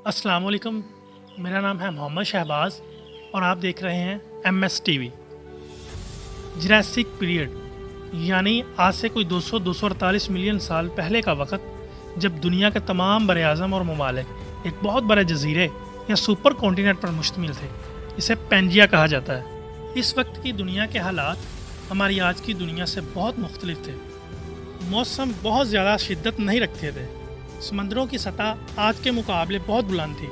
अस्सलाम वालेकुम। मेरा नाम है मोहम्मद शहबाज और आप देख रहे हैं MS टीवी। जुरासिक पीरियड यानी आज से कोई 200-248 मिलियन साल पहले का वक़्त, जब दुनिया के तमाम बर-ए-आज़म और ममालिक एक बहुत बड़े जजीरे या सुपर कॉन्टिनेंट पर मुश्तमिल थे। इसे पेंजिया कहा जाता है। इस वक्त की दुनिया के हालात हमारी आज की दुनिया से बहुत मुख्तलिफ थे। मौसम बहुत ज़्यादा शिद्दत नहीं रखते थे, समंदरों की सतह आज के मुकाबले बहुत बुलंद थी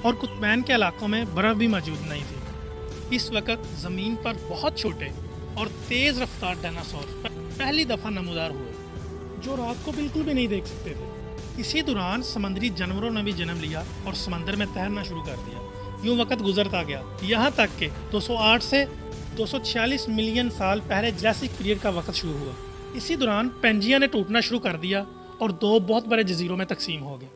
और कुतुबैन के इलाकों में बर्फ़ भी मौजूद नहीं थी। इस वक्त ज़मीन पर बहुत छोटे और तेज़ रफ्तार डायनासोर पहली दफ़ा नमूदार हुए, जो रात को बिल्कुल भी नहीं देख सकते थे। इसी दौरान समंदरी जानवरों ने भी जन्म लिया और समंदर में तैरना शुरू कर दिया। यूँ वक्त गुजरता गया, यहाँ तक कि 208 से 246 मिलियन साल पहले जुरासिक पीरियड का वक्त शुरू हुआ। इसी दौरान पेंजिया ने टूटना शुरू कर दिया और दो बहुत बड़े जजीरों में तकसीम हो गए।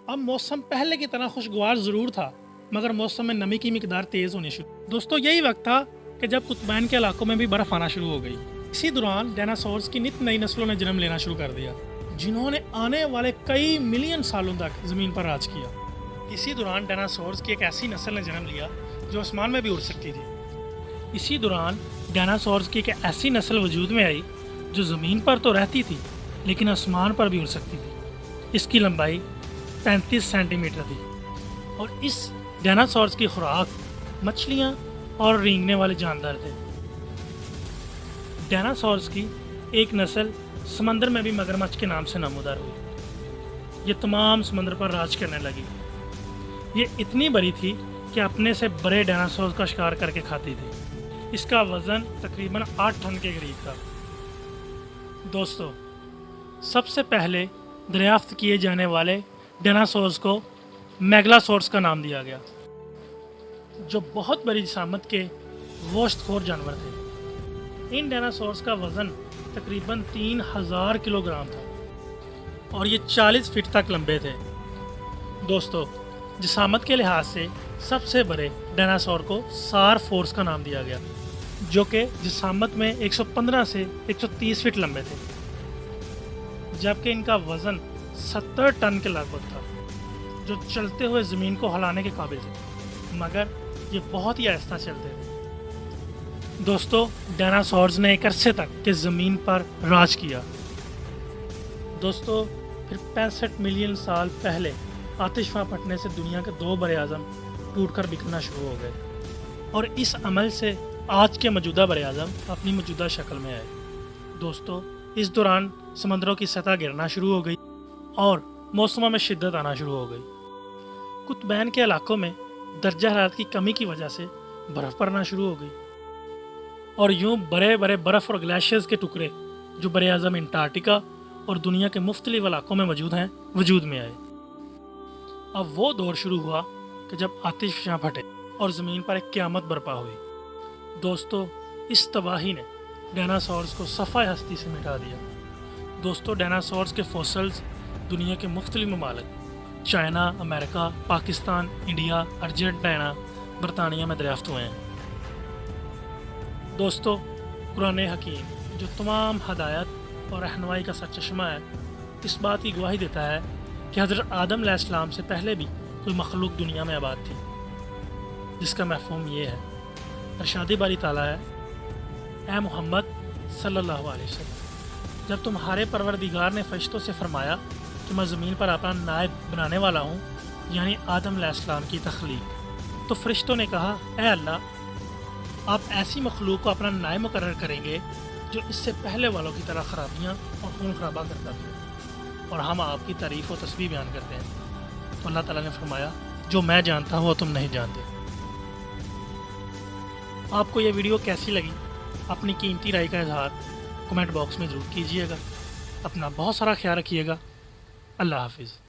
अब मौसम पहले की तरह खुशगवार ज़रूर था, मगर मौसम में नमी की मिकदार तेज़ होनी शुरू। दोस्तों, यही वक्त था कि जब कुतुबैन के इलाकों में भी बर्फ़ आना शुरू हो गई। इसी दौरान डायनासोर्स की नित नई नस्लों ने जन्म लेना शुरू कर दिया, जिन्होंने आने वाले कई मिलियन सालों तक ज़मीन पर राज किया। इसी दौरान डायनासोर्स की एक ऐसी नस्ल ने जन्म लिया जो आसमान में भी उड़ सकती थी। इसी दौरान डायनासोर्स की एक ऐसी नस्ल वजूद में आई जो ज़मीन पर तो रहती थी लेकिन आसमान पर भी उड़ सकती थी। इसकी लंबाई 35 सेंटीमीटर थी और इस डायनासोर्स की खुराक मछलियाँ और रेंगने वाले जानदार थे। डायनासोर्स की एक नस्ल समंदर में भी मगरमच्छ के नाम से नमूदार हुई। ये तमाम समंदर पर राज करने लगी। ये इतनी बड़ी थी कि अपने से बड़े डायनासोर का शिकार करके खाती थी। इसका वज़न तकरीबन 8 टन के करीब था। दोस्तों, सबसे पहले दरियाफ्त किए जाने वाले डायनासोर्स को मेगलासोर्स का नाम दिया गया, जो बहुत बड़ी जिसामत के गोश्तखोर जानवर थे। इन डायनासोर्स का वज़न तकरीबन 3000 किलोग्राम था और ये 40 फीट तक लंबे थे। दोस्तों, जिसामत के लिहाज से सबसे बड़े डायनासोर को सारफोर्स का नाम दिया गया, जो कि जिसामत में 115 से 130 फीट लंबे थे, जबकि इनका वज़न 70 टन के लगभग था, जो चलते हुए ज़मीन को हिलाने के काबिल थे, मगर ये बहुत ही आहिस्ता चलते थे। दोस्तों, डायनासोर्स ने एक अरसे तक के ज़मीन पर राज किया। दोस्तों, फिर 65 मिलियन साल पहले आतिशफा फटने से दुनिया के दो बड़े-आज़म टूटकर बिखरना शुरू हो गए और इस अमल से आज के मौजूदा बड़े-आज़म अपनी मौजूदा शक्ल में आए। दोस्तों, इस दौरान समंदरों की सतह गिरना शुरू हो गई और मौसमों में शिद्दत आना शुरू हो गई। कुतुबैन के इलाकों में दर्जा हरारत की कमी की वजह से बर्फ़ पड़ना शुरू हो गई और यूँ बड़े बड़े बर्फ़ और ग्लेशियर्स के टुकड़े, जो बड़े-आज़म अंटार्कटिका और दुनिया के मुख्तलिफ इलाकों में मौजूद हैं, वजूद में आए। अब वो दौर शुरू हुआ कि जब आतिशफशां फटे और ज़मीन पर एक क़यामत बर्पा हुई। दोस्तों, इस तबाही ने डायनासोर्स को सफ़ाए हस्ती से मिटा दिया। दोस्तों, डायनासोर्स के फॉसिल्स दुनिया के मुख्तलिफ ममालिक China, America, Pakistan, India, Argentina, बरतानिया में दरियाफ्त हुए हैं। दोस्तों, कुरान हकीम, जो तमाम हदायत और रहनुमाई का सरचश्मा है, इस बात की गवाही देता है कि हज़रत आदम अलैहिस्सलाम से पहले भी कोई मखलूक दुनिया में आबाद थी, जिसका मफ़हूम ये है। इरशाद बारी ताला है, ऐ मोहम्मद सल्लल्लाहु अलैहि वसल्लम, जब तुम्हारे परवरदिगार ने फरिश्तों से फरमाया कि मैं ज़मीन पर अपना नायब बनाने वाला हूँ, यानी आदम अलैहिस्सलाम की तख्लीक, तो फरिश्तों ने कहा, ऐ अल्लाह, आप ऐसी मखलूक को अपना नायब मुकर्रर करेंगे जो इससे पहले वालों की तरह ख़राबियाँ और खून खराबा करता था, और हम आपकी तारीफ़ और तस्बीह बयान करते हैं। तो अल्लाह ताला ने फरमाया, जो मैं जानता हूँ वो तुम नहीं जानते। आपको ये वीडियो कैसी लगी? अपनी कीमती राय का इजहार कमेंट बॉक्स में ज़रूर कीजिएगा। अपना बहुत सारा ख्याल रखिएगा। अल्लाह हाफिज़।